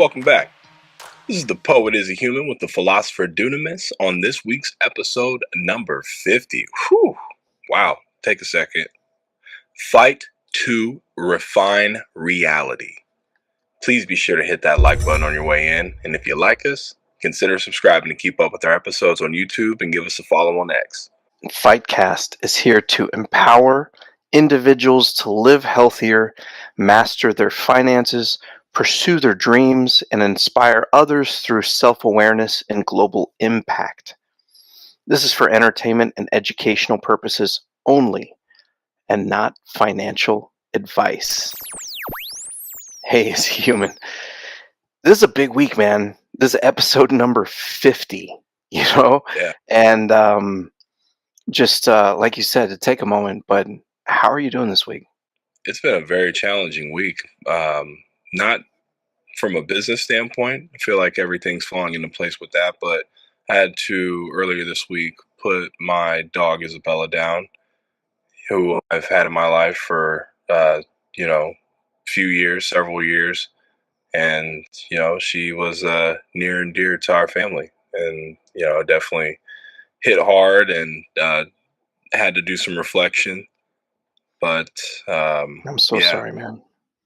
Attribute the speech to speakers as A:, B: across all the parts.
A: welcome back. This is the Poet is a Human with the Philosopher Dunamis on this week's episode number 50. Whew. Wow. Take a second. Fight to refine reality. Please be sure to hit that like button on your way in. And if you like us, consider subscribing to keep up with our episodes on YouTube and give us a follow on X.
B: Fightcast is here to empower individuals to live healthier, master their finances, pursue their dreams, and inspire others through self-awareness and global impact. This is for entertainment and educational purposes only, and not financial advice. Hey, as a human, this is a big week, man. This is episode number 50,
A: Yeah.
B: And just like you said, to take a moment, but how are you doing this week?
A: It's been a very challenging week. Not from a business standpoint. I feel like everything's falling into place with that, but I had to earlier this week put my dog Isabella down, who I've had in my life for few years, several years, and she was near and dear to our family, and definitely hit hard and had to do some reflection. But
B: I'm so sorry, man.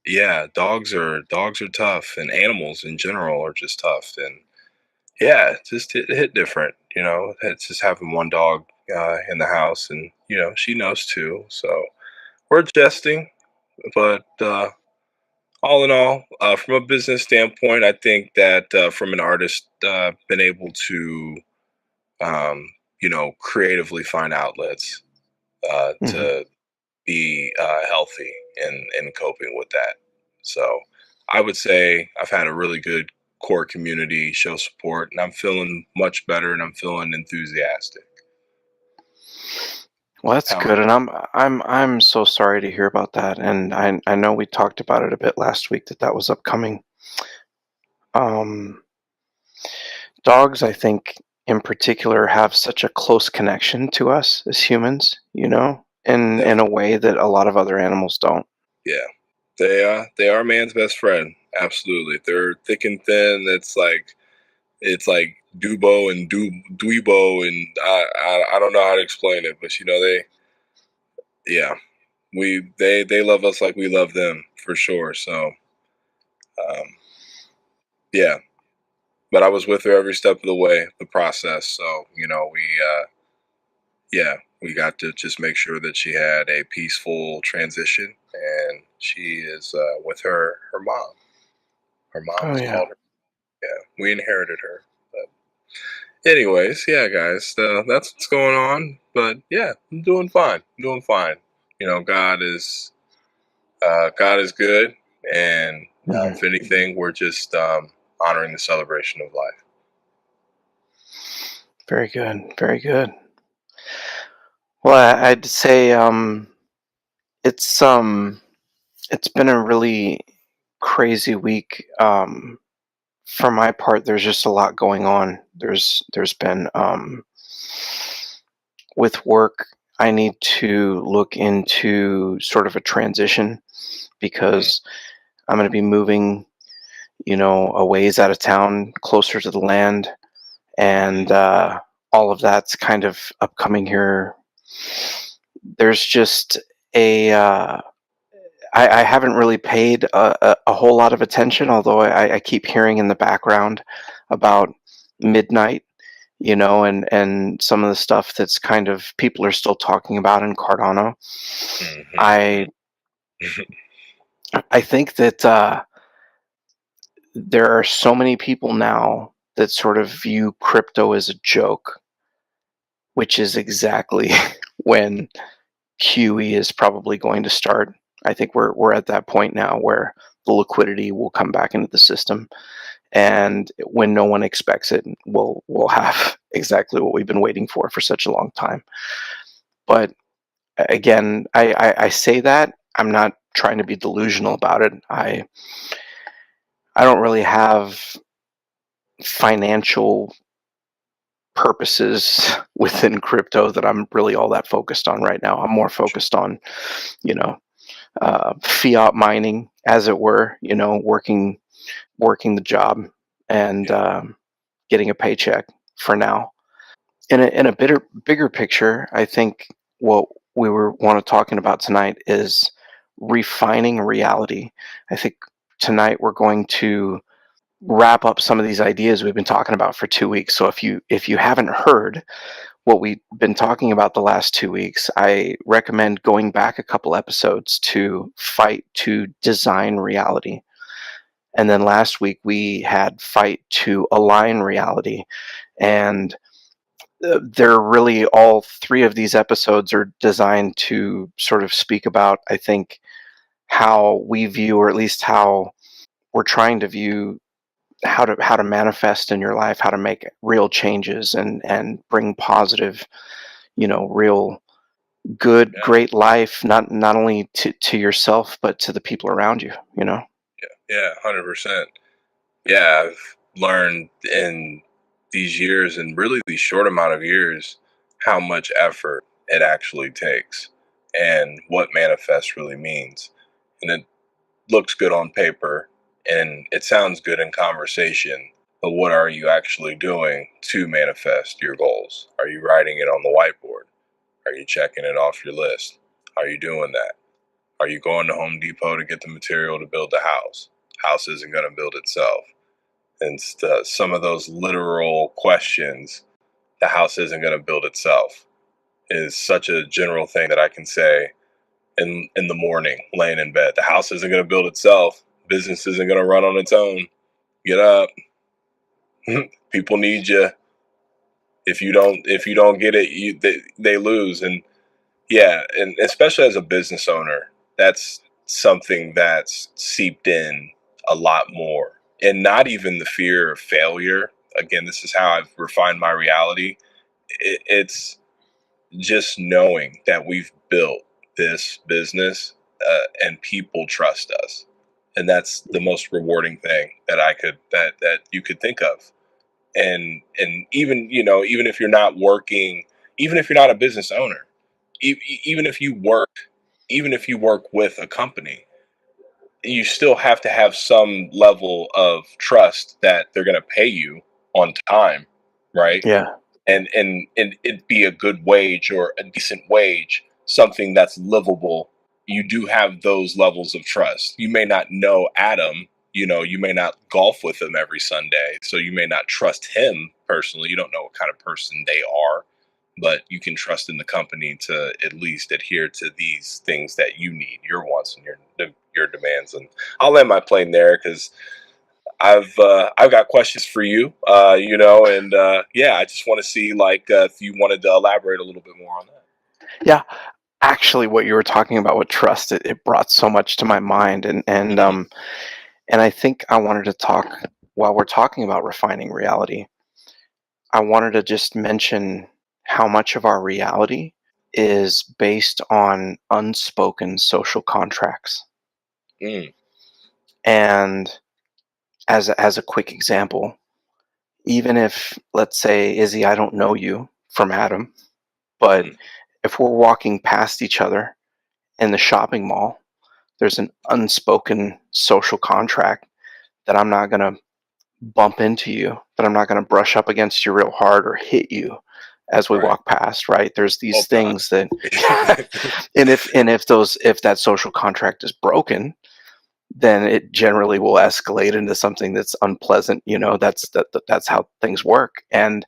A: yeah, dogs are tough, and animals in general are just tough, and yeah, it hit different. It's just having one dog in the house, and she knows too. So we're adjusting, but all in all, from a business standpoint, I think that from an artist, been able to creatively find outlets
B: hmm
A: to be healthy and coping with that. So I would say I've had a really good core community show support, and I'm feeling much better, and I'm feeling enthusiastic.
B: Well, that's
A: How
B: good, and I'm so sorry to hear about that. And I know we talked about it a bit last week that was upcoming. Um, Dogs, I think, in particular, have such a close connection to us as humans, in a way that a lot of other animals don't.
A: Yeah, they are man's best friend. Absolutely, they're thick and thin. It's like Dubo and Dweebo, and I don't know how to explain it, but they yeah they love us like we love them for sure. So um, yeah, but I was with her every step of the way, the process. So we got to just make sure that she had a peaceful transition, and she is with her mom. Her mom
B: Oh
A: has
B: yeah,
A: called her. Yeah, we inherited her. But anyways, yeah, guys, that's what's going on. But yeah, I'm doing fine. I'm doing fine. God is good, and
B: hmm
A: if anything, we're just honoring the celebration of life.
B: very good, very good. Well, I'd say it's it's been a really crazy week. For my part, there's just a lot going on. There's been with work. I need to look into sort of a transition
A: Mm,
B: because I'm going to be moving, a ways out of town, closer to the land,
A: mm,
B: and all of that's kind of upcoming here. There's just a I haven't really paid a whole lot of attention, although I keep hearing in the background about midnight, and some of the stuff that's kind of people are still talking about in Cardano.
A: mhm,
B: I I think that there are so many people now that sort of view crypto as a joke, which is exactly when QE is probably going to start. I think we're at that point now where the liquidity will come back into the system, and when no one expects it, we'll have exactly what we've been waiting for such a long time. But again, I say that I'm not trying to be delusional about it. I don't really have financial purposes within crypto that I'm really all that focused on right now. I'm more focused on, you know, fiat mining, as it were. Working. working the job and
A: Yeah.
B: getting a paycheck for now. In a bigger picture, I think what we were want to talking about tonight is refining reality. I think tonight we're going to wrap up some of these ideas we've been talking about for 2 weeks. So if you haven't heard what we've been talking about the last 2 weeks, I recommend going back a couple episodes to fight to design reality. And then last week we had fight to align reality. And they're really all three of these episodes are designed to sort of speak about, I think, how we view, or at least how we're trying to view how to manifest in your life, how to make real changes and bring positive, real good,
A: Yeah.
B: great life, not only to yourself but to the people around you.
A: Yeah. 100%. Yeah. I've learned in these years, and really these short amount of years, how much effort it actually takes and what manifest really means. And it looks good on paper and it sounds good in conversation, but what are you actually doing to manifest your goals? Are you writing it on the whiteboard? Are you checking it off your list? Are you doing that? Are you going to Home Depot to get the material to build the house? House isn't going to build itself. And some of those literal questions, the house isn't going to build itself, is such a general thing that I can say in the morning, laying in bed. The house isn't going to build itself. Business isn't going to run on its own. Get up. People need you. If you don't get it, they lose. And yeah, and especially as a business owner, that's something that's seeped in a lot more. And not even the fear of failure. Again, this is how I've refined my reality. It's just knowing that we've built this business, and people trust us, and that's the most rewarding thing that you could think of. And even, even if you're not working, even if you're not a business owner, even if you work, even if you work with a company, you still have to have some level of trust that they're going to pay you on time, right?
B: Yeah.
A: And it be a good wage or a decent wage, something that's livable. You do have those levels of trust. You may not know Adam, you may not golf with him every Sunday, so you may not trust him personally. You don't know what kind of person they are, but you can trust in the company to at least adhere to these things that you need, your wants and your demands. And I'll land my plane there because I've got questions for you, and yeah, I just want to see, like, if you wanted to elaborate a little bit more on that.
B: Yeah. Actually, what you were talking about with trust, it brought so much to my mind,
A: Hmm.
B: and I think I wanted to talk, while we're talking about refining reality, I wanted to just mention how much of our reality is based on unspoken social contracts.
A: Mm,
B: And as a quick example, even if, let's say, Izzy, I don't know you from Adam, but
A: mm,
B: if we're walking past each other in the shopping mall, there's an unspoken social contract that I'm not going to bump into you, that I'm not going to brush up against you real hard or hit you as we
A: right.
B: walk past, right? There's these
A: Hope not.
B: things that and if that social contract is broken, then it generally will escalate into something that's unpleasant. That's how things work. And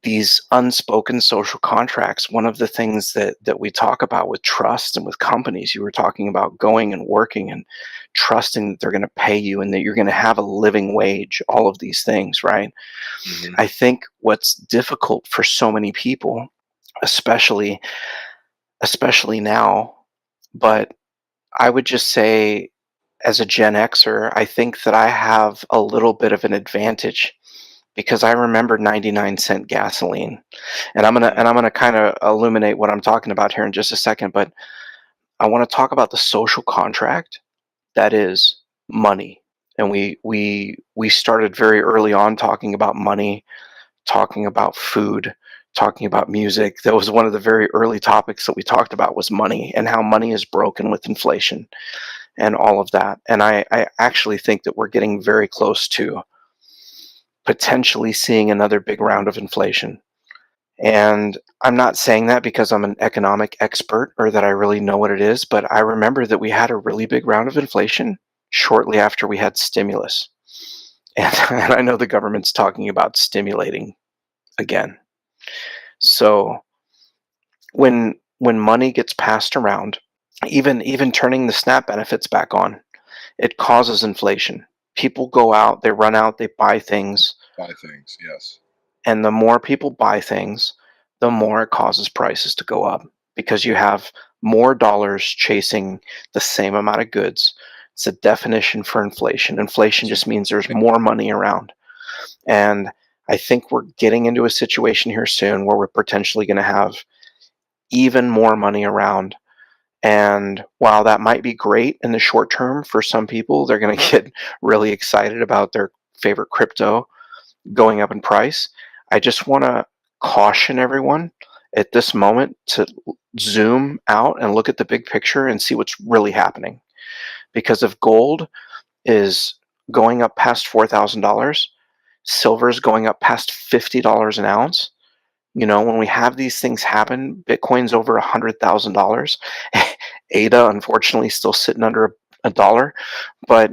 B: these unspoken social contracts, one of the things that we talk about with trust and with companies, you were talking about going and working and trusting that they're going to pay you and that you're going to have a living wage, all of these things, right?
A: Hmm.
B: I think what's difficult for so many people, especially especially now, but I would just say, as a Gen Xer, I think that I have a little bit of an advantage because I remember 99-cent gasoline. And I'm gonna kind of illuminate what I'm talking about here in just a second, but I want to talk about the social contract that is money. And we started very early on talking about money, talking about food, talking about music. That was one of the very early topics that we talked about, was money and how money is broken with inflation. and all of that. And I actually think that we're getting very close to potentially seeing another big round of inflation. And I'm not saying that because I'm an economic expert or that I really know what it is, but I remember that we had a really big round of inflation shortly after we had stimulus. And I know the government's talking about stimulating again. So when money gets passed around, even turning the SNAP benefits back on, it causes inflation. People go out, they run out, they buy things,
A: Buy things, yes.
B: and the more people buy things, the more it causes prices to go up because you have more dollars chasing the same amount of goods. It's a definition for inflation. Inflation
A: So,
B: just means there's more money around. And I think we're getting into a situation here soon where we're potentially going to have even more money around. And while that might be great in the short term for some people, they're going to get really excited about their favorite crypto going up in price. I just want to caution everyone at this moment to zoom out and look at the big picture and see what's really happening. Because if gold is going up past $4,000, silver is going up past $50 an ounce. When we have these things happen, Bitcoin's over $100,000. ADA, unfortunately, still sitting under a dollar. But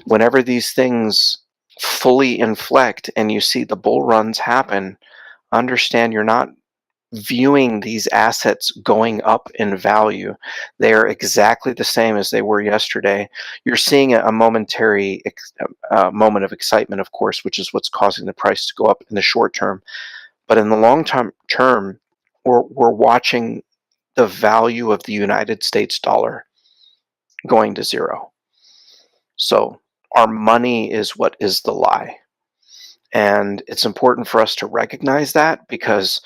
B: whenever these things fully inflect and you see the bull runs happen, understand you're not viewing these assets going up in value. They are exactly the same as they were yesterday. You're seeing a momentary moment of excitement, of course, which is what's causing the price to go up in the short term. But in the long term, we're watching the value of the United States dollar going to zero. So our money is what is the lie. And it's important for us to recognize that because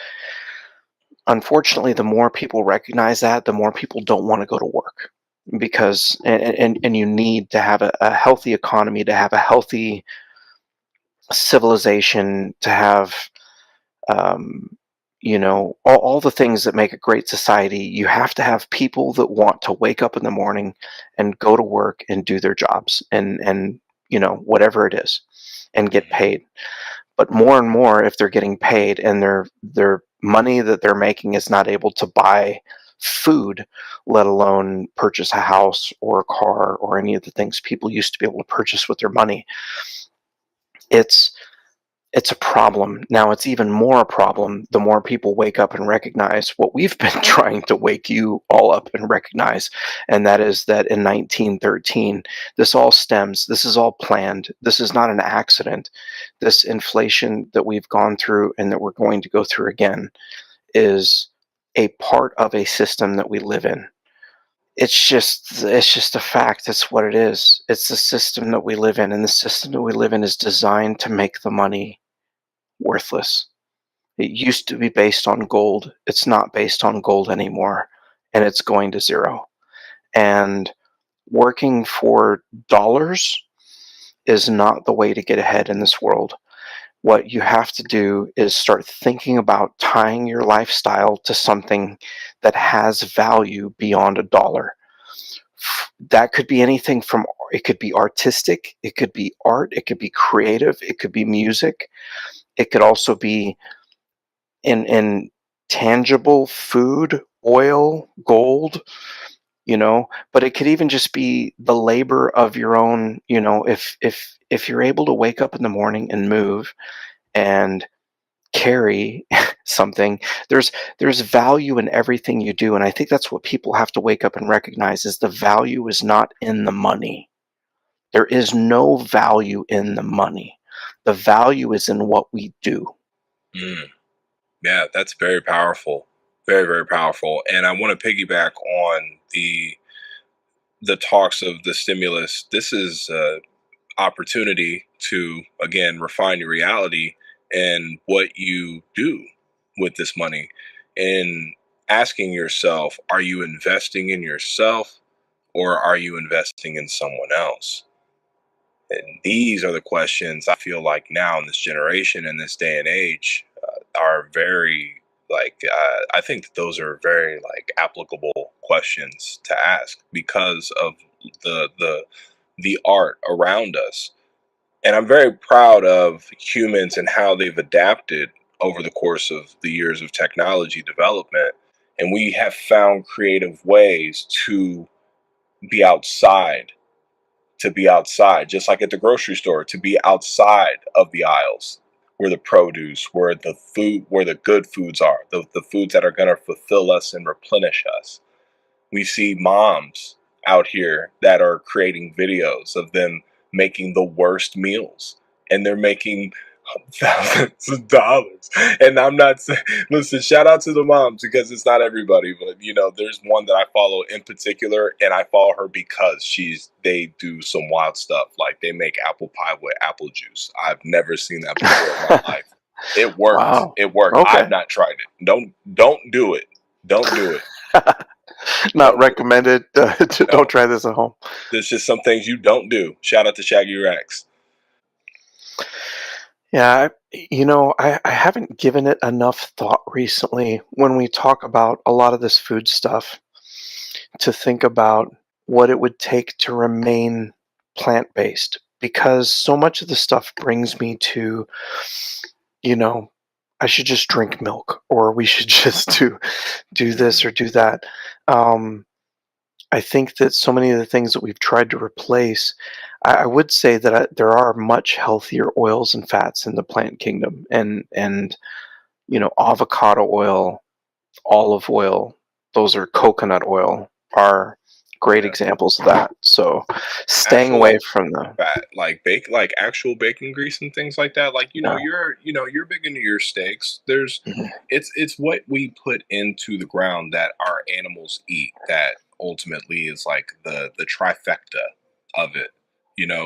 B: unfortunately, the more people recognize that, the more people don't want to go to work because and you need to have a healthy economy, to have a healthy civilization, to have um, all the things that make a great society. You have to have people that want to wake up in the morning and go to work and do their jobs and whatever it is and get
A: mhm.
B: paid. But more and more, if they're getting paid and their money that they're making is not able to buy food, let alone purchase a house or a car or any of the things people used to be able to purchase with their money, it's it's a problem. Now it's even more a problem the more people wake up and recognize what we've been trying to wake you all up and recognize, and that is that in 1913, this is all planned. This is not an accident. This inflation that we've gone through and that we're going to go through again is a part of a system that we live in. It's just a fact. It's what it is. It's the system that we live in, and the system that we live in is designed to make the money worthless. It used to be based on gold. It's not based on gold anymore, and it's going to zero. And working for dollars is not the way to get ahead in this world. What you have to do is start thinking about tying your lifestyle to something that has value beyond a dollar. That could be anything from it could be artistic, it could be art, it could be creative, it could be music, it could also be in tangible food, oil, gold, but it could even just be the labor of your own, if you're able to wake up in the morning and move and carry something, there's value in everything you do. And I think that's what people have to wake up and recognize is the value is not in the money. There is no value in the money. The value is in what we do.
A: Mm. Yeah, that's very powerful. Very, very powerful. And I want to piggyback on the talks of the stimulus. This is opportunity to again refine your reality and what you do with this money and asking yourself, are you investing in yourself or are you investing in someone else? And these are the questions I feel like now in this generation, in this day and age, are very I think that those are very like applicable questions to ask because of the art around us. And I'm very proud of humans and how they've adapted over the course of the years of technology development. And we have found creative ways be outside, to be outside, just like at the grocery store, to be outside of the aisles where the produce, where the food, where the good foods are, the foods that are going to fulfill us and replenish us. We see moms out here that are creating videos of them making the worst meals, and they're making thousands of dollars. And I'm not saying, listen, shout out to the moms, because it's not everybody, but there's one that I follow in particular, and I follow her because they do some wild stuff. Like, they make apple pie with apple juice. I've never seen that before in my life. It works.
B: Wow.
A: It worked. I've
B: Okay.
A: not tried it. Don't do it. Don't do it.
B: Not
A: Don't do it.
B: recommended. Don't
A: No.
B: try this at home.
A: There's just some things you don't do. Shout out to Shaggy Rex.
B: Yeah, I haven't given it enough thought recently when we talk about a lot of this food stuff to think about what it would take to remain plant-based, because so much of the stuff brings me to, you know, I should just drink milk, or we should just do this
A: Hmm.
B: or do that. Um, I think that so many of the things that we've tried to replace, I would say that there are much healthier oils and fats in the plant kingdom, and avocado oil, olive oil, those are coconut oil, are great
A: Yeah.
B: examples of that. So staying
A: Actual
B: away
A: like
B: from the
A: fat, like actual bacon grease and things like that. Like,
B: yeah.
A: you're big into your steaks. There's
B: Mhm.
A: it's what we put into the ground that our animals eat that ultimately is like the trifecta of it.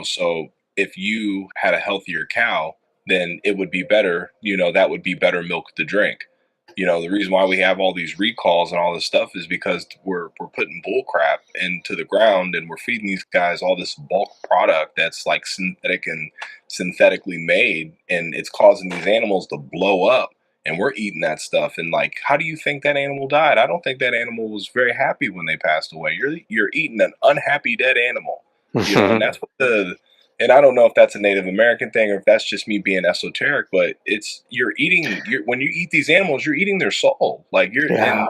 A: So if you had a healthier cow, then it would be better, that would be better milk to drink. The reason why we have all these recalls and all this stuff is because we're putting bull crap into the ground, and we're feeding these guys all this bulk product that's like synthetic and synthetically made, and it's causing these animals to blow up, and we're eating that stuff. And like, how do you think that animal died? I don't think that animal was very happy when they passed away. You're eating an unhappy dead animal. And that's what the and I don't know if that's a Native American thing or if that's just me being esoteric, but when you eat these animals, you're eating their soul. Like,
B: Yeah.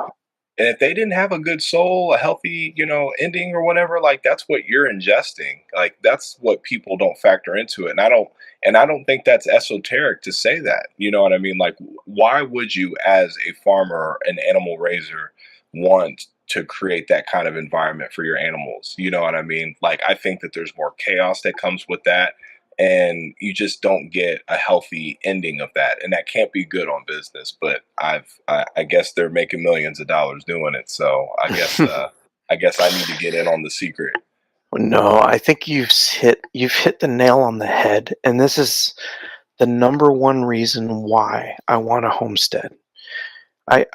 A: and if they didn't have a good soul, a healthy, ending or whatever, like, that's what you're ingesting. Like, that's what people don't factor into it. And I don't think that's esoteric to say that. You know what I mean? Like, why would you, as a farmer, an animal raiser, want to create that kind of environment for your animals? You know what I mean? Like, I think that there's more chaos that comes with that, and you just don't get a healthy ending of that, and that can't be good on business. But I guess they're making millions of dollars doing it, so I guess I need to get in on the secret.
B: No, I think you've hit the nail on the head, and this is the number one reason why I want a homestead. I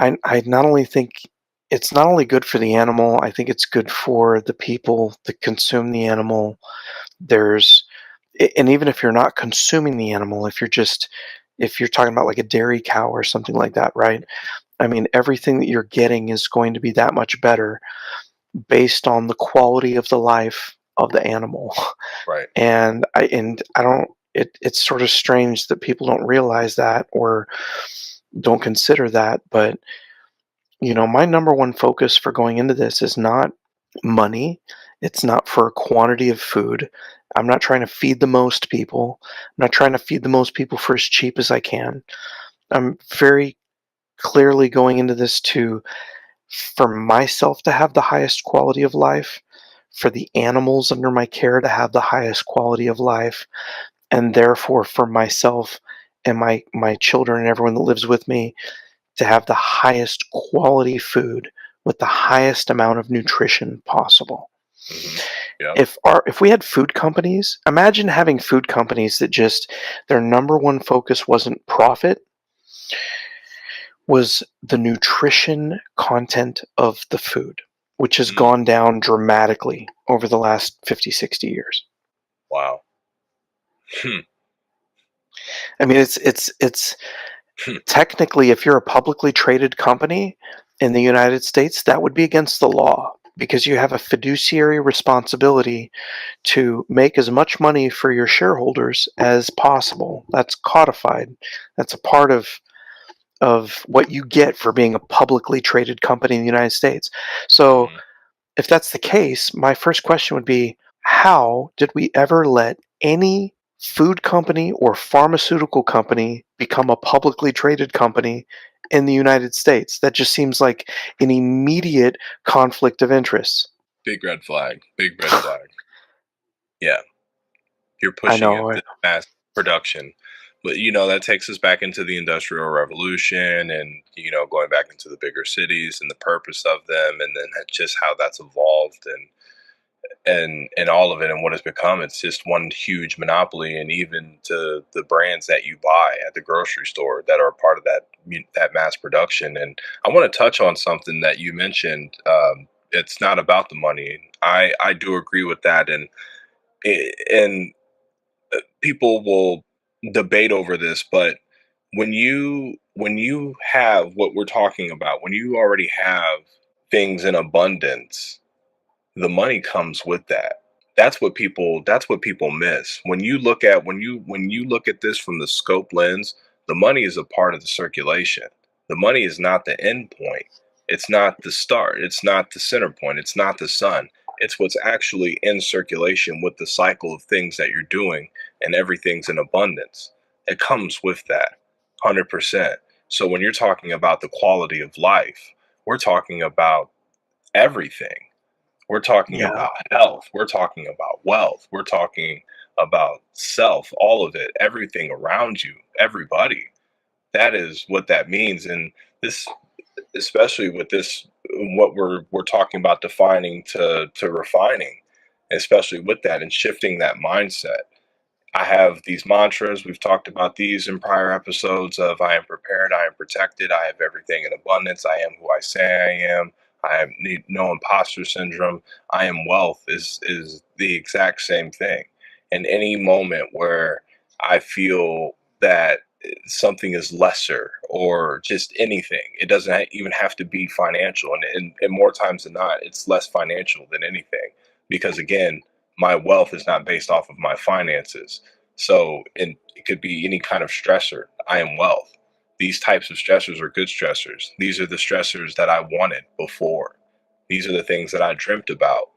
B: not only think it's not only good for the animal, I think it's good for the people that consume the animal. There's and even if you're not consuming the animal, if you're talking about like a dairy cow or something like that, right? I mean, everything that you're getting is going to be that much better based on the quality of the life of the animal.
A: Right.
B: And I don't it's sort of strange that people don't realize that or don't consider that, but my number one focus for going into this is not money. It's not for quantity of food. I'm not trying to feed the most people. I'm not trying to feed the most people for as cheap as I can. I'm very clearly going into this for myself to have the highest quality of life, for the animals under my care to have the highest quality of life, and therefore for myself and my children and everyone that lives with me to have the highest quality food with the highest amount of nutrition possible.
A: Hmm. Yep.
B: If we had food companies, imagine having food companies that just their number one focus wasn't profit, was the nutrition content of the food, which has
A: Mm.
B: gone down dramatically over the last 50, 60 years.
A: Wow. Hmm.
B: I mean, it's technically, if you're a publicly traded company in the United States, that would be against the law. because you have a fiduciary responsibility to make as much money for your shareholders as possible. That's codified. That's a part of what you get for being a publicly traded company in the United States. So,
A: Mhm.
B: if that's the case, my first question would be, how did we ever let any food company or pharmaceutical company become a publicly traded company in the United States? That just seems like an immediate conflict of interest.
A: Big red flag. Big red flag. Yeah, you're
B: I
A: pushing it,
B: know.
A: this mass production. But that takes us back into the Industrial Revolution, and going back into the bigger cities and the purpose of them, and then just how that's evolved, and all of it, and what it's become. It's just one huge monopoly, and even to the brands that you buy at the grocery store that are part of that mass production. And I want to touch on something that you mentioned. It's not about the money. I do agree with that, and people will debate over this, but when you have what we're talking about, when you already have things in abundance, the money comes with that. That's what people miss. When you look at this from the scope lens, the money is a part of the circulation. The money is not the end point. It's not the start. It's not the center point. It's not the sun. It's what's actually in circulation with the cycle of things that you're doing, and everything's in abundance. It comes with that 100%. So when you're talking about the quality of life, we're talking about everything. We're talking
B: Yeah.
A: about health. We're talking about wealth. We're talking about self, all of it, everything around you, everybody. That is what that means. And this, especially with this, what we're talking about defining to refining, especially with that and shifting that mindset. I have these mantras. We've talked about these in prior episodes of I am prepared, I am protected, I have everything in abundance, I am who I say I am, need no imposter syndrome, I am wealth is the exact same thing. In any moment where I feel that something is lesser or just anything, it doesn't even have to be financial. And more times than not, it's less financial than anything. Because again, my wealth is not based off of my finances. So, and it could be any kind of stressor. I am wealth. These types of stressors are good stressors. These are the stressors that I wanted before. These are the things that I dreamt about,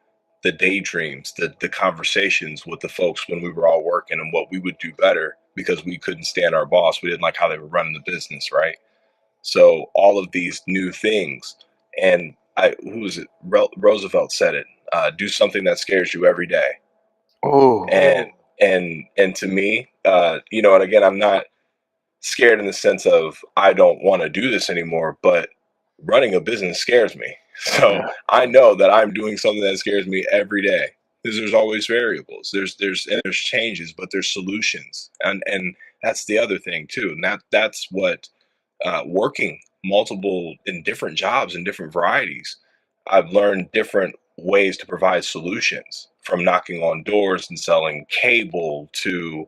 A: the daydreams, the conversations with the folks when we were all working and what we would do better because we couldn't stand our boss. We didn't like how they were running the business, right? So all of these new things, and who was it? Roosevelt said it. Do something that scares you every day.
B: Oh,
A: And to me, and again, I'm not scared in the sense of I don't want to do this anymore, but running a business scares me. So
B: yeah.
A: I know that I'm doing something that scares me every day because there's always variables. There's changes, but there's solutions, and that's the other thing too. And that's what working multiple in different jobs and different varieties, I've learned different ways to provide solutions from knocking on doors and selling cable to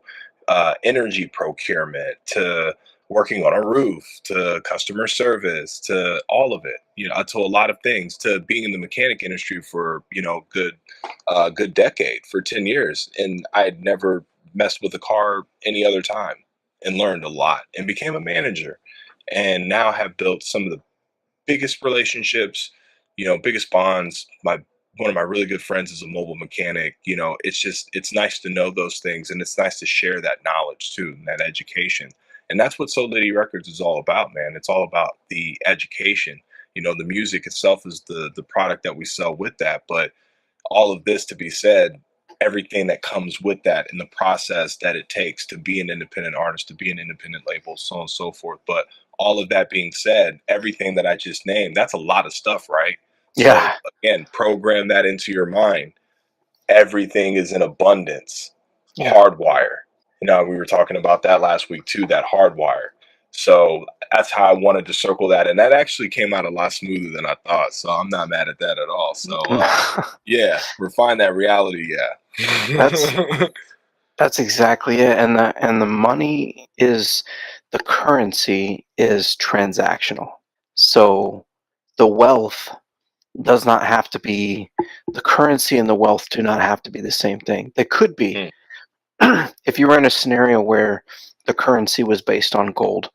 A: energy procurement to working on a roof to customer service to all of it, to a lot of things, to being in the mechanic industry for good decade for 10 years, and I had never messed with a car any other time, and learned a lot and became a manager, and now have built some of the biggest relationships, biggest bonds. My One of my really good friends is a mobile mechanic. It's nice to know those things, and it's nice to share that knowledge too, and that education. And that's what Soul Lady Records is all about, man. It's all about the education. The music itself is the product that we sell with that, but all of this to be said, everything that comes with that and the process that it takes to be an independent artist, to be an independent label, so on and so forth. But all of that being said, everything that I just named, that's a lot of stuff, right? So
B: Yeah.
A: again, program that into your mind. Everything is in abundance.
B: Yeah.
A: Hardwire. We were talking about that last week too, that hardwire. So that's how I wanted to circle that. And that actually came out a lot smoother than I thought. So I'm not mad at that at all. So yeah, refine that reality.
B: that's
A: Yeah.
B: that's exactly it. And the money is the currency is transactional. So the wealth does not have to be, the currency and the wealth do not have to be the same thing. They could be.
A: Mm,
B: If you were in a scenario where the currency was based on gold,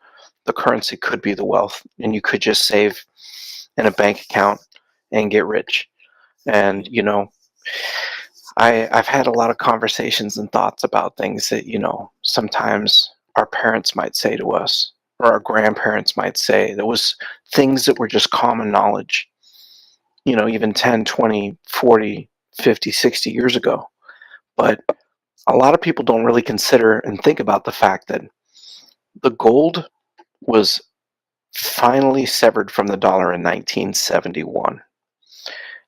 B: the currency could be the wealth, and you could just save in a bank account and get rich. And,
A: mm,
B: I've had a lot of conversations and thoughts about things that, sometimes our parents might say to us, or our grandparents might say. There was things that were just common knowledge, even 10, 20, 40, 50, 60 years ago. But a lot of people don't really consider and think about the fact that the gold was finally severed from the dollar in 1971.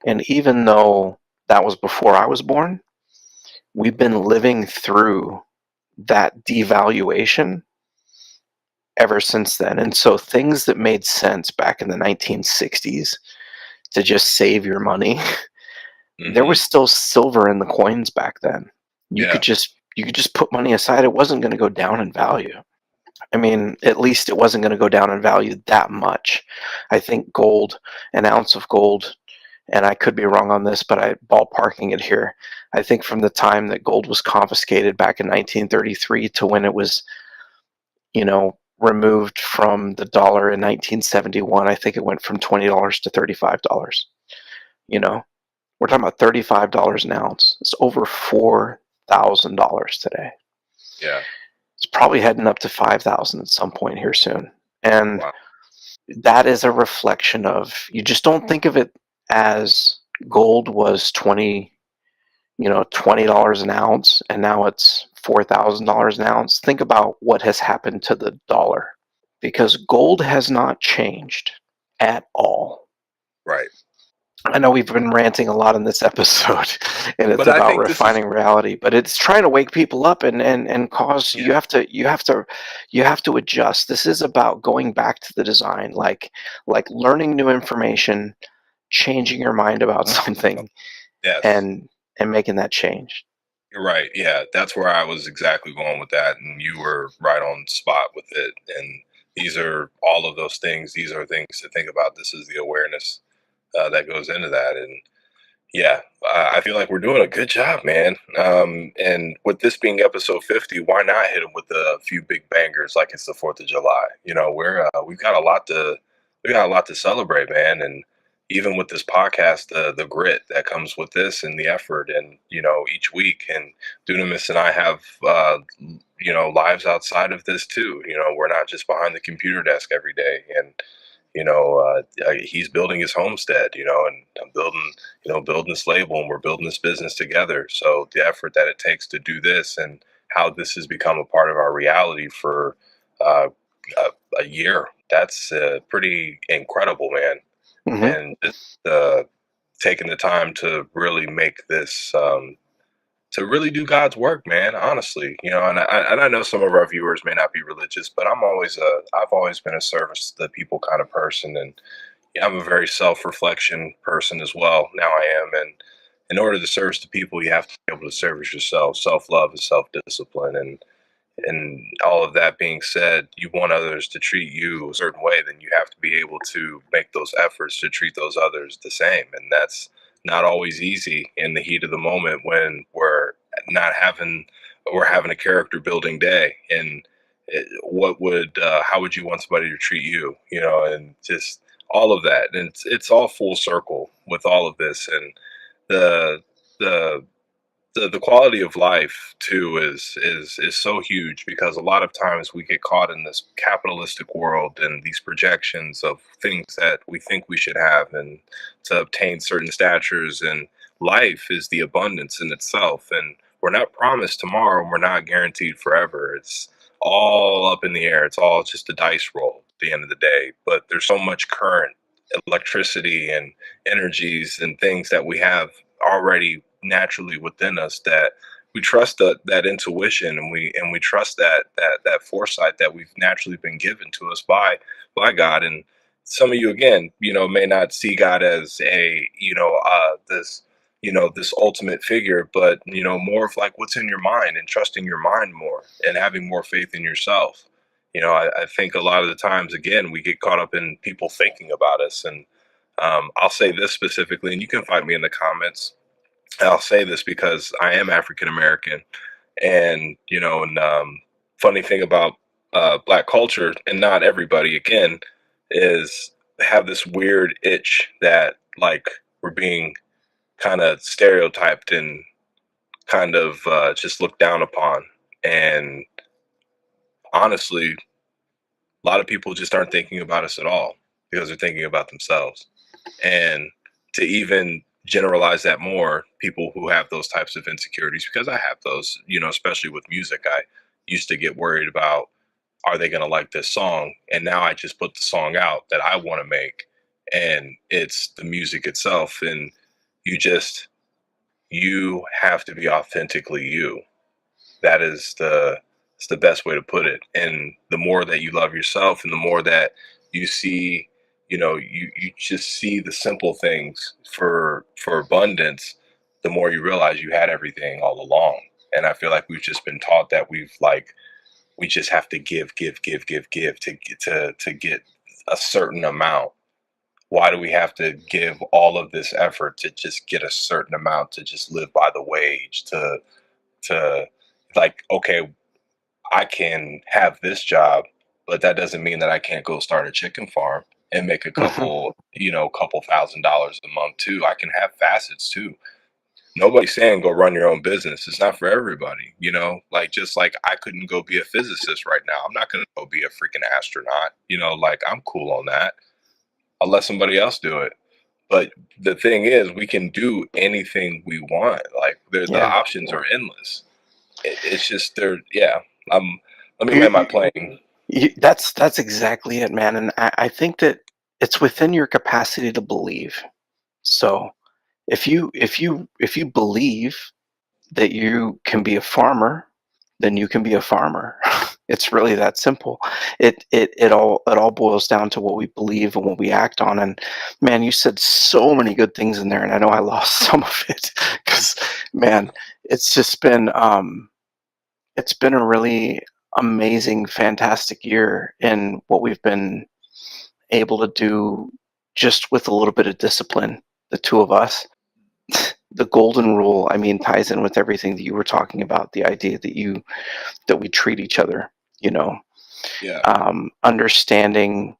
B: And even though that was before I was born, we've been living through that devaluation ever since then. And so things that made sense back in the 1960s to just save your money, there
A: hmm
B: was still silver in the coins back then. You
A: Yeah.
B: could just you could just put money aside. It wasn't going to go down in value. I mean, at least it wasn't going to go down in value that much. I think gold, an ounce of gold, and I could be wrong on this, but I ballparking it here. I think from the time that gold was confiscated back in 1933 to when it was, removed from the dollar in 1971, I think it went from $20 to $35. You know, we're talking about $35 an ounce. It's over $4,000 today.
A: Yeah.
B: It's probably heading up to 5,000 at some point here soon. And
A: Wow.
B: that is a reflection of, you just don't think of it as gold was $20 an ounce and now it's $4,000 an ounce. Think about what has happened to the dollar, because gold has not changed at all.
A: Right.
B: I know we've been ranting a lot in this episode, and it's
A: But I
B: about
A: think this is
B: refining reality, but it's trying to wake people up and cause,
A: yeah.
B: you have to adjust. This is about going back to the design, like learning new information, changing your mind about something,
A: Yes.
B: and making that change.
A: You're right. Yeah, that's where I was exactly going with that, and you were right on spot with it. And these are all of those things. These are things to think about. This is the awareness that goes into that, and yeah, I feel like we're doing a good job, man. And with this being episode 50, why not hit them with a few big bangers like it's the 4th of July? We've got a lot to celebrate, man. And even with this podcast, the grit that comes with this and the effort, and each week, and Dunamis and I have lives outside of this too. We're not just behind the computer desk every day, and he's building his homestead, and I'm building this label, and we're building this business together. So the effort that it takes to do this, and how this has become a part of our reality for uh, a year, that's pretty incredible, man.
B: Hmm.
A: And just taking the time to really make this, to really do God's work, man. Honestly, and I know some of our viewers may not be religious, but I've always been a service to the people kind of person, and yeah, I'm a very self-reflection person as well. Now I am, and in order to service the people, you have to be able to service yourself. Self-love is self-discipline, and all of that being said, you want others to treat you a certain way, then you have to be able to make those efforts to treat those others the same. And that's not always easy in the heat of the moment when not having we're having a character building day. And how would you want somebody to treat you? And just all of that. And it's all full circle with all of this. And the the the quality of life too is so huge, because a lot of times we get caught in this capitalistic world and these projections of things that we think we should have, and to obtain certain statures. And life is the abundance in itself, and we're not promised tomorrow, and we're not guaranteed forever. It's all up in the air. It's all just a dice roll at the end of the day. But there's so much current electricity and energies and things that we have already naturally within us, that we trust that intuition, and we trust that foresight that we've naturally been given to us by God. And some of you, again, may not see God as a this ultimate figure, but more of like what's in your mind, and trusting your mind more, and having more faith in yourself. I think a lot of the times, again, we get caught up in people thinking about us, and I'll say this specifically, and you can fight me in the comments. I'll say this because I am African American, and funny thing about black culture, and not everybody again, is have this weird itch that like we're being kind of stereotyped and kind of just looked down upon. And honestly, a lot of people just aren't thinking about us at all because they're thinking about themselves. And to even generalize that more, people who have those types of insecurities, because I have those, especially with music, I used to get worried about, are they going to like this song? And now I just put the song out that I want to make, and it's the music itself. And you just, you have to be authentically you. That is it's the best way to put it. And the more that you love yourself, and the more that you see, you just see the simple things for abundance, the more you realize you had everything all along. And I feel like we've just been taught that we just have to give to get a certain amount. Why do we have to give all of this effort to just get a certain amount, to just live by the wage, to like, okay, I can have this job, but that doesn't mean that I can't go start a chicken farm and make a
B: Mhm.
A: couple $1,000s a month too. I can have facets too. Nobody's saying go run your own business. It's not for everybody, like, just like I couldn't go be a physicist right now. I'm not going to go be a freaking astronaut, like I'm cool on that. I'll let somebody else do it. But the thing is, we can do anything we want. Like the
B: Yeah.
A: options are endless. It's just they're yeah. Um, Let me
B: You,
A: land my plane.
B: that's exactly it, man. And I think that it's within your capacity to believe. So if you believe that you can be a farmer, then you can be a farmer. It's really that simple. It all boils down to what we believe and what we act on. And man, you said so many good things in there, and I know I lost some of it because man, it's just been a really amazing, fantastic year in what we've been able to do just with a little bit of discipline, the two of us. The golden rule, I mean, ties in with everything that you were talking about, the idea that we treat each other, you know,
A: Yeah,
B: understanding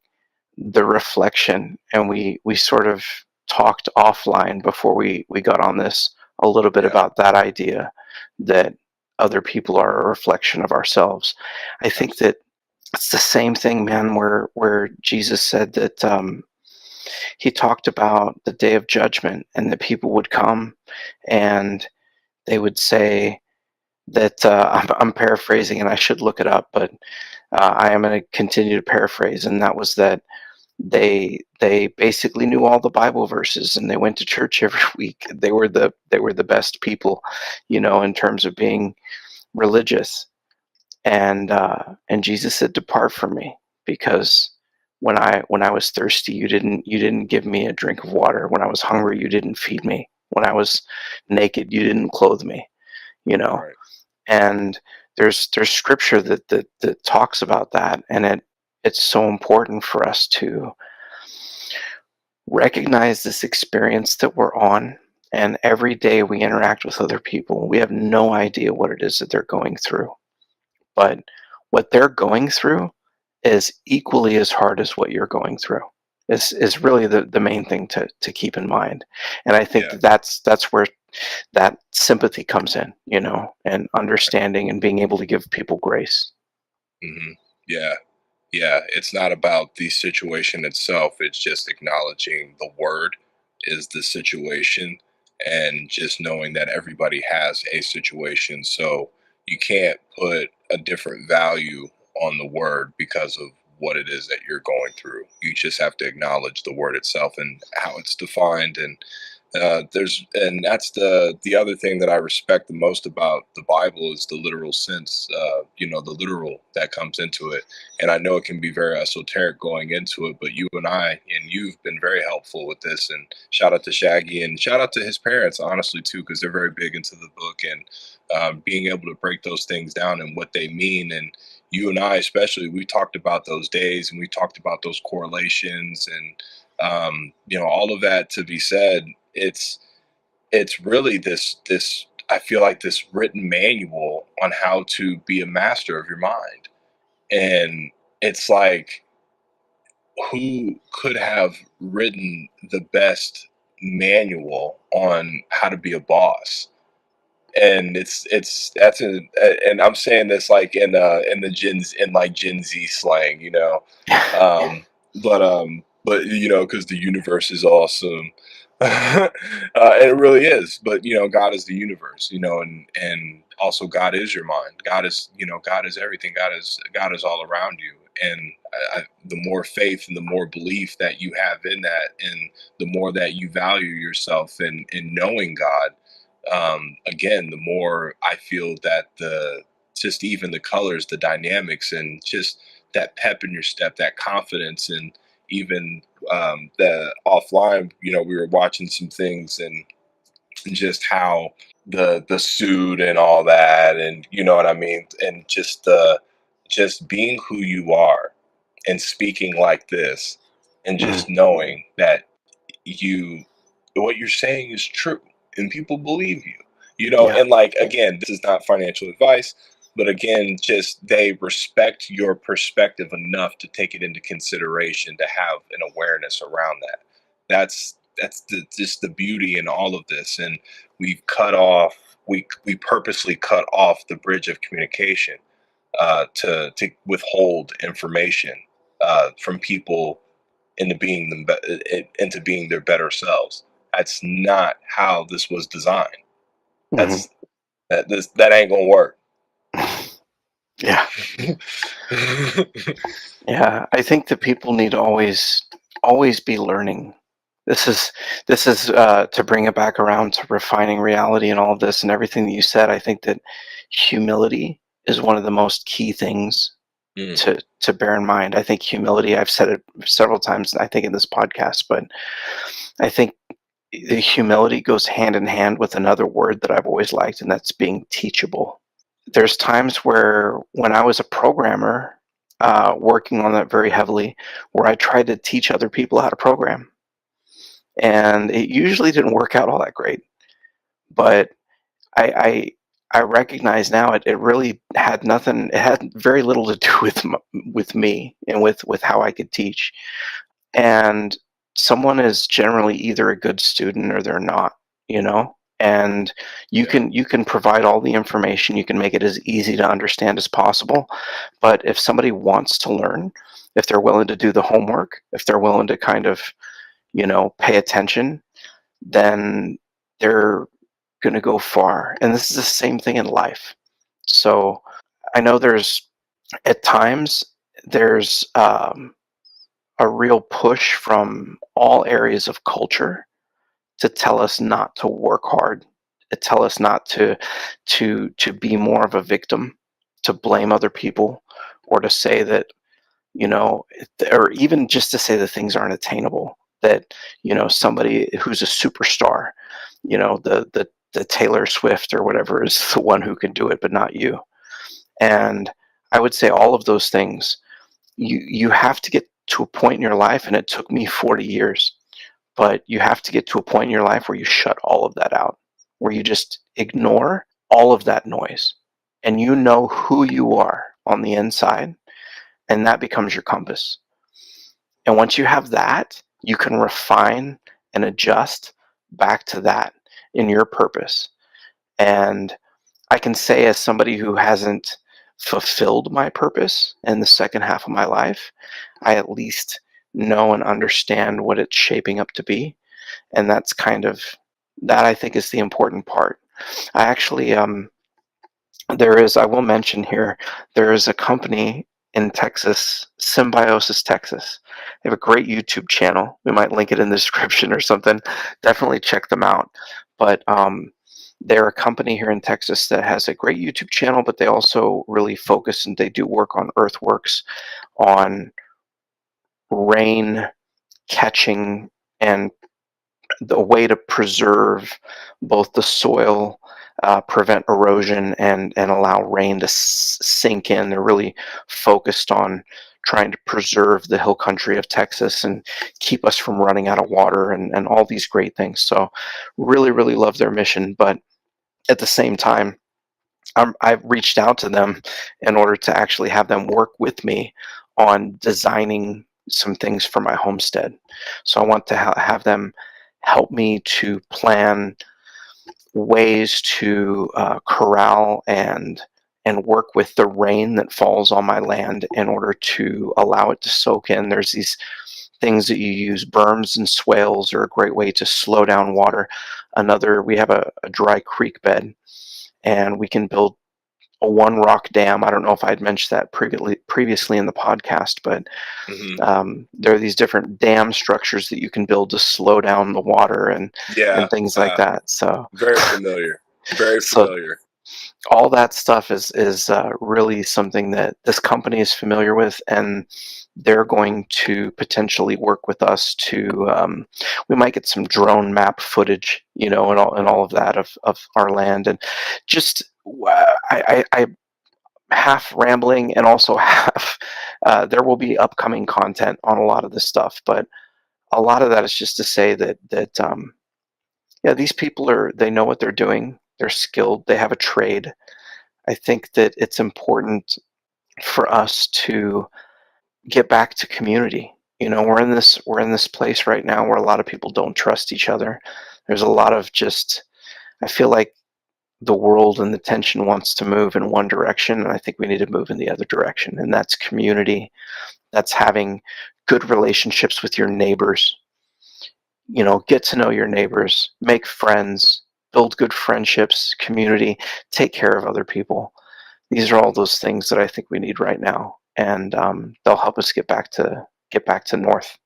B: the reflection. And we sort of talked offline before we got on this a little bit
A: yeah,
B: about that idea that other people are a reflection of ourselves. I think
A: absolutely.
B: that it's the same thing, man, where Jesus said that he talked about the day of judgment and that people would come and they would say that I'm paraphrasing and I should look it up, but I am going to continue to paraphrase, and that was that they basically knew all the Bible verses and they went to church every week. They were the best people, in terms of being religious. And Jesus said, "Depart from me, because when I was thirsty, you didn't give me a drink of water. When I was hungry, you didn't feed me. When I was naked, you didn't clothe me." You know,
A: Right.
B: and there's scripture that talks about that, and it's so important for us to recognize this experience that we're on. And every day we interact with other people, we have no idea what it is that they're going through, but what they're going through is equally as hard as what you're going through. Is really the main thing to keep in mind. And I think
A: Yeah.
B: that's where that sympathy comes in, and understanding and being able to give people grace.
A: Hmm. Yeah. Yeah. It's not about the situation itself. It's just acknowledging the word is the situation, and just knowing that everybody has a situation. So you can't put a different value on the word because of what it is that you're going through. You just have to acknowledge the word itself and how it's defined. And and that's the other thing that I respect the most about the Bible is the literal sense, the literal that comes into it. And I know it can be very esoteric going into it, but you've been very helpful with this. And shout out to Shaggy and shout out to his parents, honestly, too, because they're very big into the book and being able to break those things down and what they mean. And you and I, especially, we talked about those days and we talked about those correlations and All of that to be said, it's really this I feel like this written manual on how to be a master of your mind. And it's like, who could have written the best manual on how to be a boss? And it's that's a, and I'm saying this like in the Gen Z slang, but because the universe is awesome. And it really is. But God is the universe, and also God is your mind. God is everything. God is all around you. And the more faith and the more belief that you have in that, and the more that you value yourself in knowing God, again, the more I feel that the just even the colors, the dynamics, and just that pep in your step, that confidence, and even the offline, we were watching some things, and just how the suit and all that, and you know what I mean, and just being who you are and speaking like this, and
B: Mm,
A: just knowing that you what you're saying is true and people believe you,
B: yeah.
A: and like, again, this is not financial advice, but again, just they respect your perspective enough to take it into consideration, to have an awareness around that. Just the beauty in all of this. And we purposely cut off the bridge of communication, to withhold information from people into being their better selves. That's not how this was designed.
B: Hmm.
A: That's that ain't gonna work.
B: Yeah. Yeah, I think that people need to always be learning. This is to bring it back around to refining reality and all of this and everything that you said. I think that humility is one of the most key things
A: Mm,
B: to bear in mind. I think humility. I've said it several times, I think, in this podcast, but I think the humility goes hand in hand with another word that I've always liked, and that's being teachable. There's times where when I was a programmer, working on that very heavily, where I tried to teach other people how to program, and it usually didn't work out all that great. But I I recognize now it really had nothing. It had very little to do with me and with how I could teach. And someone is generally either a good student or they're not, you know. And
A: yeah.
B: you can provide all the information, you can make it as easy to understand as possible, but if somebody wants to learn, if they're willing to do the homework, if they're willing to kind of, pay attention, then they're going to go far. And this is the same thing in life. So I know there's at times there's a real push from all areas of culture to tell us not to work hard, to tell us not to be more of a victim, to blame other people, or to say that, or even just to say that things aren't attainable. That, somebody who's a superstar, the Taylor Swift or whatever, is the one who can do it, but not you. And I would say all of those things, you have to get to a point in your life, and it took me 40 years, but you have to get to a point in your life where you shut all of that out, where you just ignore all of that noise, and you know who you are on the inside, and that becomes your compass. And once you have that, you can refine and adjust back to that in your purpose. And I can say, as somebody who hasn't fulfilled my purpose in the second half of my life, I at least know and understand what it's shaping up to be. And that's kind of that, I think, is the important part. I actually, I will mention here, there is a company in Texas, Symbiosis, Texas. They have a great YouTube channel. We might link it in the description or something. Definitely check them out. But they're a company here in Texas that has a great YouTube channel, but they also really focus and they do work on earthworks, on rain catching, and the way to preserve both the soil, prevent erosion, and allow rain to sink in. They're really focused on trying to preserve the hill country of Texas and keep us from running out of water and all these great things. So really, really love their mission. But at the same time, I've reached out to them in order to actually have them work with me on designing some things for my homestead. So I want to have them help me to plan ways to corral and work with the rain that falls on my land in order to allow it to soak in. There's these things that you use. Berms and swales are a great way to slow down water. We have a dry creek bed, and we can build a one rock dam. I don't know if I'd mentioned that previously in the podcast, but
A: Hmm.
B: there are these different dam structures that you can build to slow down the water
A: Yeah,
B: and things like that. So
A: very familiar. Very
B: so
A: familiar.
B: all that stuff is really something that this company is familiar with, and they're going to potentially work with us to. We might get some drone map footage, and all of that of our land, and just I half rambling and also half. There will be upcoming content on a lot of this stuff, but a lot of that is just to say that yeah, these people they know what they're doing. They're skilled. They have a trade. I think that it's important for us to get back to community. We're in this place right now where a lot of people don't trust each other. There's a lot of just I feel like the world and the tension wants to move in one direction, and I think we need to move in the other direction, and that's community. That's having good relationships with your neighbors. Get to know your neighbors, make friends, build good friendships, community, take care of other people. These are all those things that I think we need right now, and they'll help us get back to north.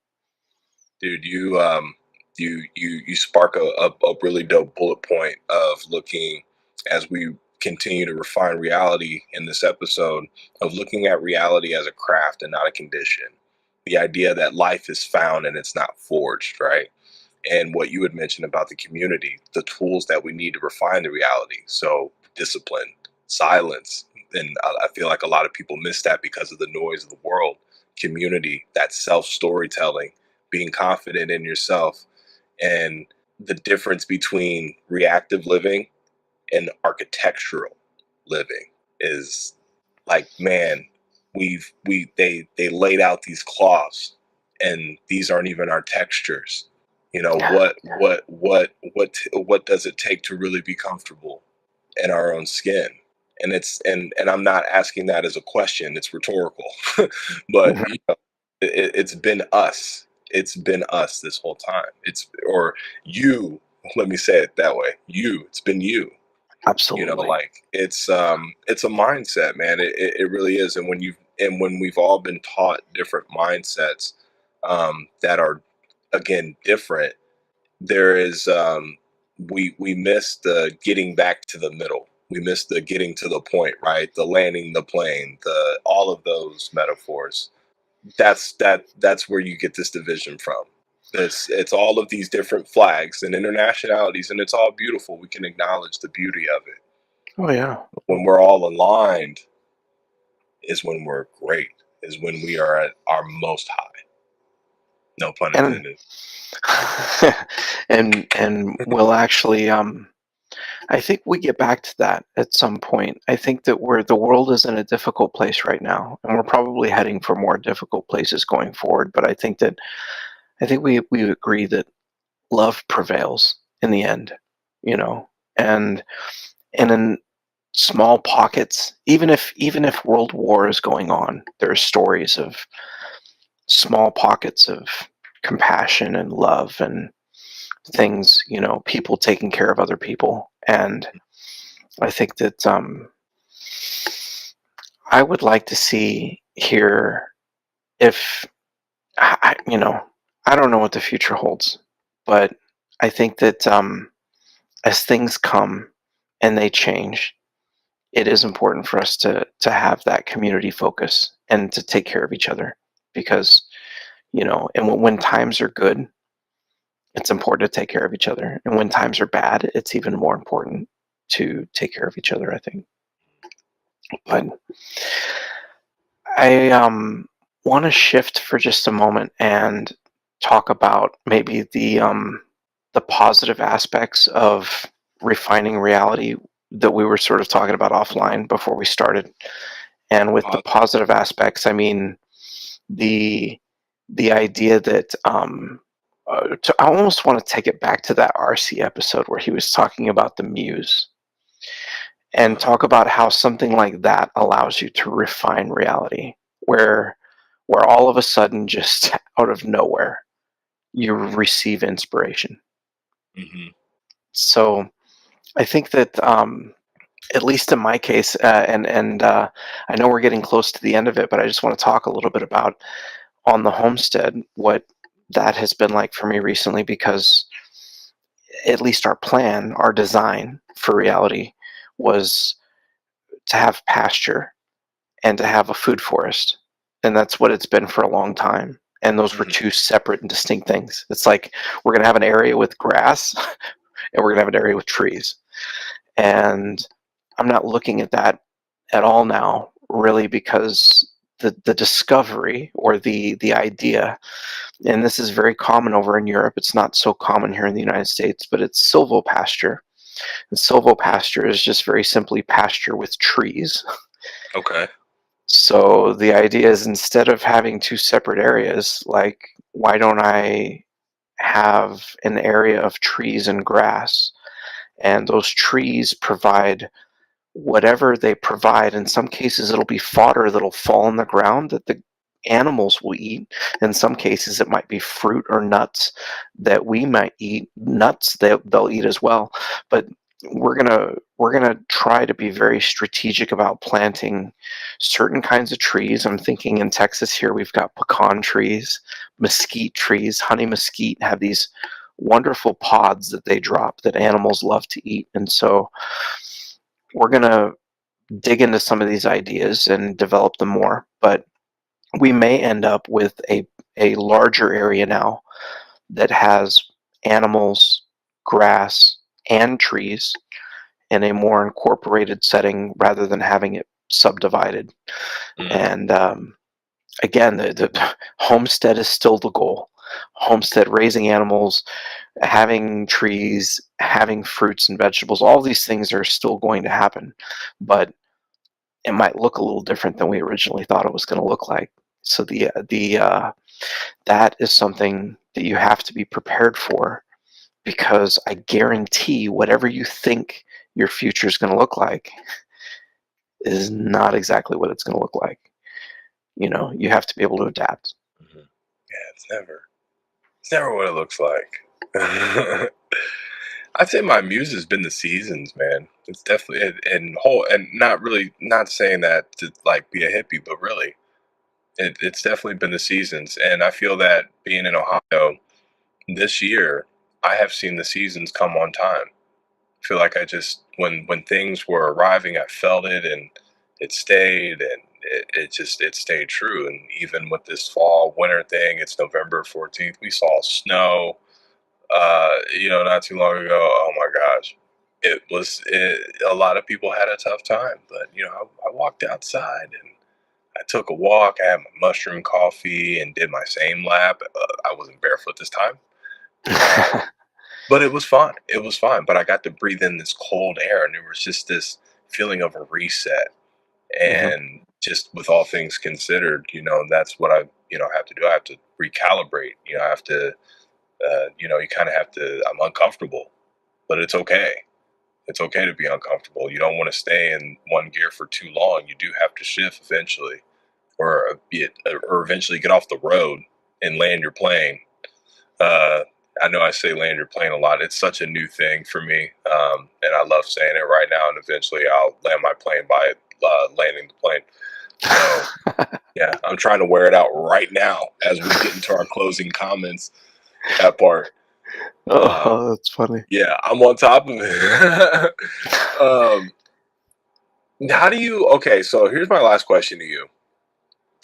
A: Dude, you spark a really dope bullet point of looking, as we continue to refine reality in this episode, of looking at reality as a craft and not a condition. The idea that life is found and it's not forged, right? And what you had mentioned about the community, the tools that we need to refine the reality. So discipline, silence, and I feel like a lot of people miss that because of the noise of the world. Community, that self storytelling, being confident in yourself, and the difference between reactive living and architectural living is like, man, they laid out these cloths, and these aren't even our textures.
B: Yeah,
A: What does it take to really be comfortable in our own skin? And I'm not asking that as a question, it's rhetorical. But
B: mhm,
A: it's been us. It's been us this whole time. Or you, let me say it that way. It's been you.
B: absolutely.
A: Like it's a mindset, man. It really is. And when we've all been taught different mindsets, that are, again, different, there is, we miss the getting back to the middle. We miss the getting to the point, right? The landing the plane, the all of those metaphors. That's where you get this division from. It's all of these different flags and internationalities, and it's all beautiful. We can acknowledge the beauty of it.
B: Oh yeah.
A: When we're all aligned is when we're great, is when we are at our most high. No pun
B: And
A: intended.
B: and we'll actually I think we get back to that at some point. I think that the world is in a difficult place right now, and we're probably heading for more difficult places going forward. But I think we agree that love prevails in the end, you know, and in small pockets, even if world war is going on, there are stories of small pockets of compassion and love and things, people taking care of other people. And I think that I would like to see here if I don't know what the future holds, but I think that as things come and they change, it is important for us to have that community focus and to take care of each other because and when times are good, it's important to take care of each other, and when times are bad, it's even more important to take care of each other, I think. But I want to shift for just a moment and talk about maybe the positive aspects of refining reality that we were sort of talking about offline before we started. And with the
A: Uh,
B: positive aspects, I mean the the idea that I almost want to take it back to that RC episode where he was talking about the muse and
A: uh,
B: talk about how something like that allows you to refine reality, where all of a sudden, just out of nowhere, you receive inspiration.
A: hmm
B: So I think that, at least in my case, and I know we're getting close to the end of it, but I just want to talk a little bit about on the homestead what that has been like for me recently, because at least our plan, our design for reality was to have pasture and to have a food forest. And that's what it's been for a long time. And those were
A: hmm
B: two separate and distinct things. It's like we're going to have an area with grass and we're going to have an area with trees. And I'm not looking at that at all now, really, because the discovery or the idea, and this is very common over in Europe, it's not so common here in the United States, but it's silvopasture. And silvopasture is just very simply pasture with trees.
A: Okay.
B: So the idea is, instead of having two separate areas, like, why don't I have an area of trees and grass? And those trees provide whatever they provide. In some cases, it'll be fodder that'll fall on the ground that the animals will eat. In some cases, it might be fruit or nuts that we might eat. Nuts they'll eat as well. But we're gonna try to be very strategic about planting certain kinds of trees. I'm thinking in Texas here we've got pecan trees, mesquite trees. Honey mesquite have these wonderful pods that they drop that animals love to eat, and so we're going to dig into some of these ideas and develop them more. But we may end up with a larger area now that has animals, grass, and trees in a more incorporated setting rather than having it subdivided.
A: Mm.
B: And again, the homestead is still the goal. Homestead, raising animals, having trees, having fruits and vegetables, all these things are still going to happen. But it might look a little different than we originally thought it was going to look like. So that is something that you have to be prepared for, because I guarantee whatever you think your future is going to look like is not exactly what it's going to look like. You have to be able to adapt.
A: hmm Yeah, it's never what it looks like. I'd say my muse has been the seasons, man. It's definitely and whole and not really not saying that to like be a hippie, but really it's definitely been the seasons. And I feel that being in Ohio this year, I have seen the seasons come on time. I feel like I just when things were arriving, I felt it and it stayed and it stayed true. And even with this fall winter thing, it's November 14th. We saw snow not too long ago. Oh my gosh. A lot of people had a tough time, but I walked outside and I took a walk. I had my mushroom coffee and did my same lap. I wasn't barefoot this time. Um, but it was fine. It was fine. But I got to breathe in this cold air, and there was just this feeling of a reset.
B: Hmm.
A: And just with all things considered, that's what I, have to do. I have to recalibrate. I have to, you kind of have to. I'm uncomfortable, but it's okay. It's okay to be uncomfortable. You don't want to stay in one gear for too long. You do have to shift eventually, or eventually get off the road and land your plane. Uh, I know I say land your plane a lot. It's such a new thing for me, and I love saying it right now. And eventually, I'll land my plane by landing the plane. So yeah, I'm trying to wear it out right now as we get into our closing comments. That part. Um,
B: Oh, that's funny.
A: yeah, I'm on top of it. um, how do you? Okay, so here's my last question to you,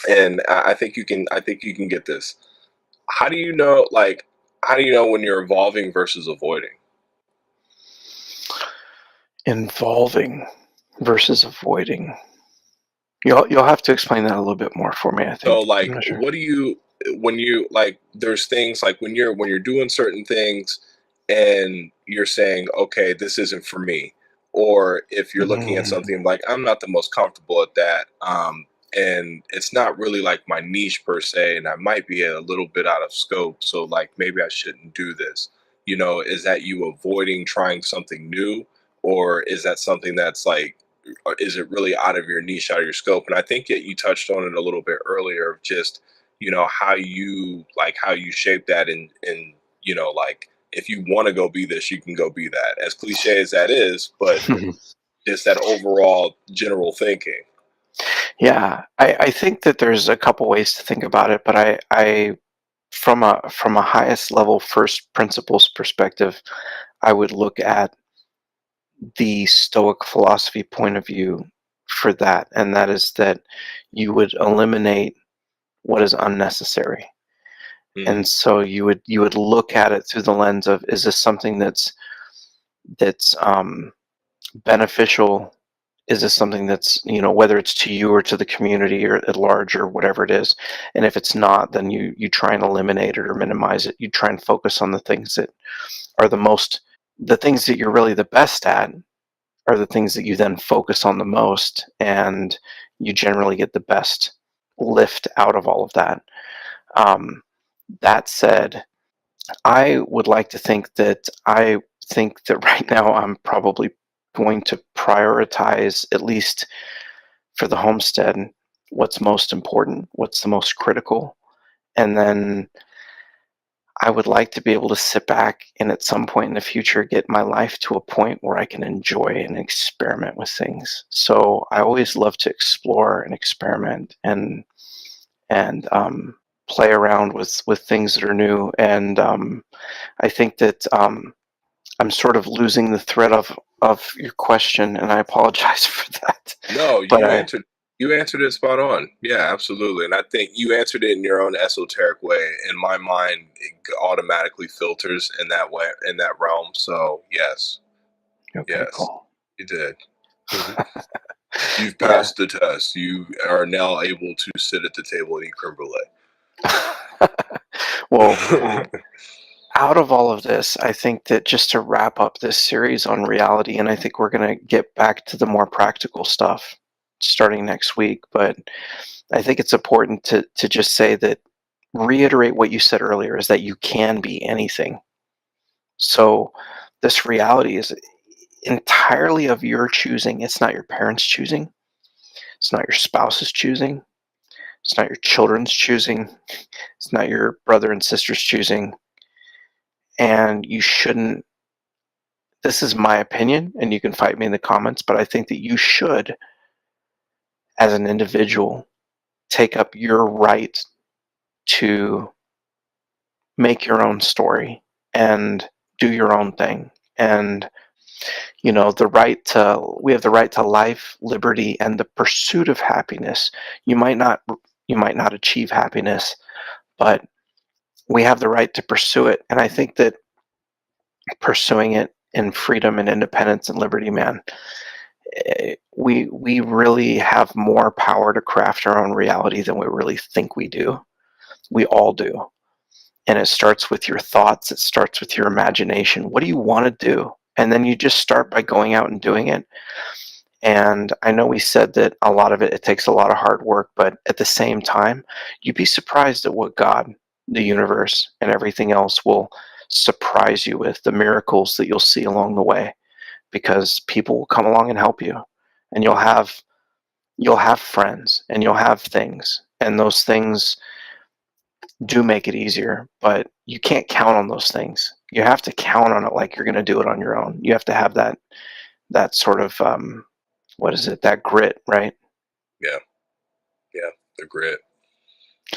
A: and I think you can. I think you can get this. How do you know? Like, how do you know when you're evolving versus avoiding?
B: Involving versus avoiding. You'll have to explain that a little bit more for me, I
A: So
B: think. I'm
A: like
B: not sure.
A: what do you when you like there's things like when you're doing certain things and you're saying, okay, this isn't for me. Or if you're looking at
B: Mm.
A: something like I'm not the most comfortable at that, and it's not really like my niche per se, and I might be a little bit out of scope. So like maybe I shouldn't do this. Is that you avoiding trying something new, or is that something that's like is it really out of your niche, out of your scope? And I think that you touched on it a little bit earlier of just, how you shape that and like if you want to go be this, you can go be that. As cliche as that is, but just that overall general thinking.
B: Yeah, I think that there's a couple ways to think about it, but I from a highest level first principles perspective, I would look at the Stoic philosophy point of view for that, and that is that you would eliminate what is unnecessary.
A: Mm,
B: And so you would look at it through the lens of, is this something that's beneficial? Is this something that's, whether it's to you or to the community or at large or whatever it is? And if it's not, then you try and eliminate it or minimize it. You try and focus on the things that are the things that you're really the best at are the things that you then focus on the most, and you generally get the best lift out of all of that. Um, that said, I think that right now I'm probably going to prioritize, at least for the homestead, what's most important, what's the most critical, and then I would like to be able to sit back and at some point in the future get my life to a point where I can enjoy and experiment with things. So I always love to explore and experiment and play around with things that are new. And I think that I'm sort of losing the thread of your question, and I apologize for that.
A: no,
B: But
A: you answered it spot on. Yeah, absolutely. And I think you answered it in your own esoteric way. In my mind, it automatically filters in that way, in that realm. So yes,
B: okay,
A: yes,
B: cool.
A: you did. You've
B: Yeah.
A: passed the test. You are now able to sit at the table and eat creme
B: Well,
A: brulee.
B: out of all of this, I think that just to wrap up this series on reality, and I think we're going to get back to the more practical stuff starting next week, but I think it's important to just say that, reiterate what you said earlier, is that you can be anything. So this reality is entirely of your choosing. It's not your parents' choosing. It's not your spouse's choosing. It's not your children's choosing. It's not your brother and sister's choosing. And you shouldn't, this is my opinion, and you can fight me in the comments, but I think that you should, as an individual, take up your right to make your own story and do your own thing. And we have the right to life, liberty, and the pursuit of happiness. You might not achieve happiness, but we have the right to pursue it. And I think that pursuing it in freedom and independence and liberty, man, we really have more power to craft our own reality than we really think we do. We all do. And it starts with your thoughts, it starts with your imagination. What do you want to do? And then you just start by going out and doing it. And I know we said that a lot of it takes a lot of hard work, but at the same time, you'd be surprised at what God, the universe, and everything else will surprise you with, the miracles that you'll see along the way, because people will come along and help you. And you'll have friends and you'll have things. And those things do make it easier, but you can't count on those things. You have to count on it like you're going to do it on your own. You have to have that sort of what is it? That grit, right?
A: Yeah, yeah, the grit.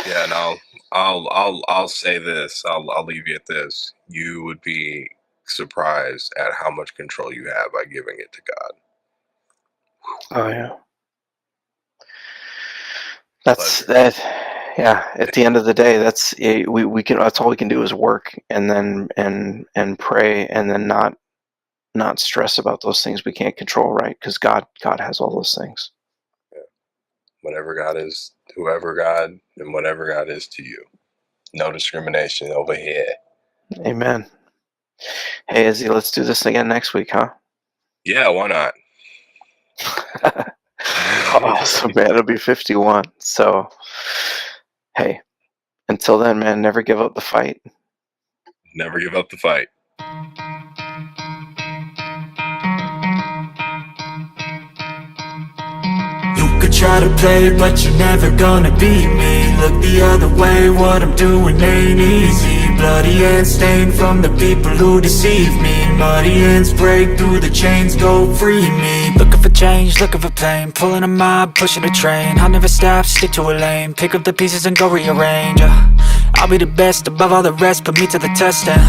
A: Yeah, and I'll say this. I'll leave you at this. You would be surprised at how much control you have by giving it to God.
B: Oh yeah. That's
A: Pleasure.
B: that. Yeah. At the end of the day, we can. That's all we can do is work, and then and pray, and then not stress about those things we can't control, right? Because God has all those things.
A: Yeah. Whatever God is, whoever God and whatever God is to you. No discrimination over here.
B: Amen. Hey, Izzy, let's do this again next week, huh?
A: Yeah, why not?
B: Awesome, man. It'll be 51. So, hey, until then, man, never give up the fight.
A: Never give up the fight.
C: You could try to play, but you're never gonna beat me. Look the other way, what I'm doing ain't easy. Bloody hands stained from the people who deceive me. Muddy hands break through the chains, go free me. Looking for change, looking for pain. Pulling a mob, pushing a train. I'll never stop, stick to a lane. Pick up the pieces and go rearrange. I'll be the best above all the rest, put me to the test and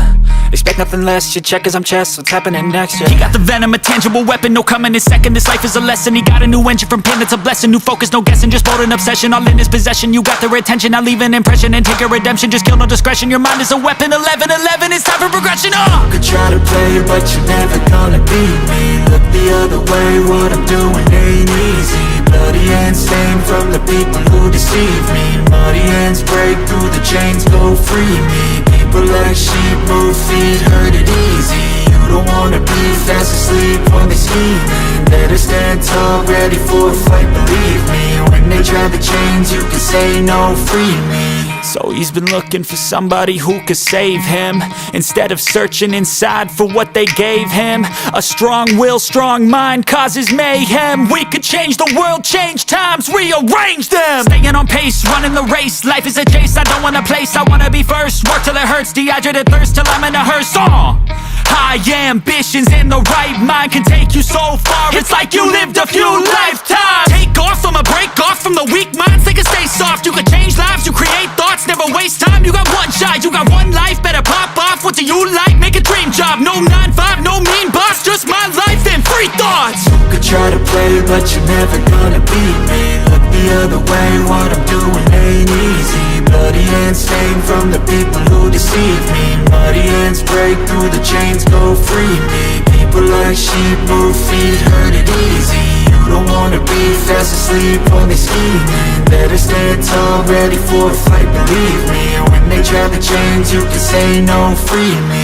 C: expect nothing less, you check as I'm chess, what's happening next, yeah. He got the venom, a tangible weapon, no coming in second. This life is a lesson, he got a new engine from pain, that's a blessing. New focus, no guessing, just bold and obsession. All in his possession, you got their attention. I'll leave an impression and take a redemption. Just kill, no discretion, your mind is a weapon. 11-11, it's time for progression, You could try to play, but you're never gonna beat me. Look the other way, what I'm doing ain't easy. Bloody hands stained from the people who deceive me. Muddy hands break through the chains, go free me. People like sheep move feet, hurt it easy. You don't wanna be fast asleep when they scheming. Better stand tall, ready for a fight, believe me. When they try the chains, you can say no, free me. So he's been looking for somebody who could save him, instead of searching inside for what they gave him. A strong will, strong mind causes mayhem. We could change the world, change times, rearrange them. Staying on pace, running the race. Life is a chase, I don't want a place, I wanna be first. Work till it hurts, dehydrated thirst till I'm in a hearse. High ambitions in the right mind can take you so far. It's like you lived a few lifetimes. Take off from a break off from the weak minds. They can stay soft, you can change lives, you create thoughts. Never waste time, you got one shot, you got one life. Better pop off, what do you like? Make a dream job, no 9-5, no mean boss. Just my life and free thoughts. You could try to play, but you're never gonna beat me. Look the other way, what I'm doing ain't easy. Bloody hands stained from the people who deceive me. Muddy hands break through the chains, go free me. People like sheep move feet, hurt it easy. You don't wanna be fast asleep when they scheming. Better stand tall, ready for a fight, believe me. When they try the chains, you can say no, free me.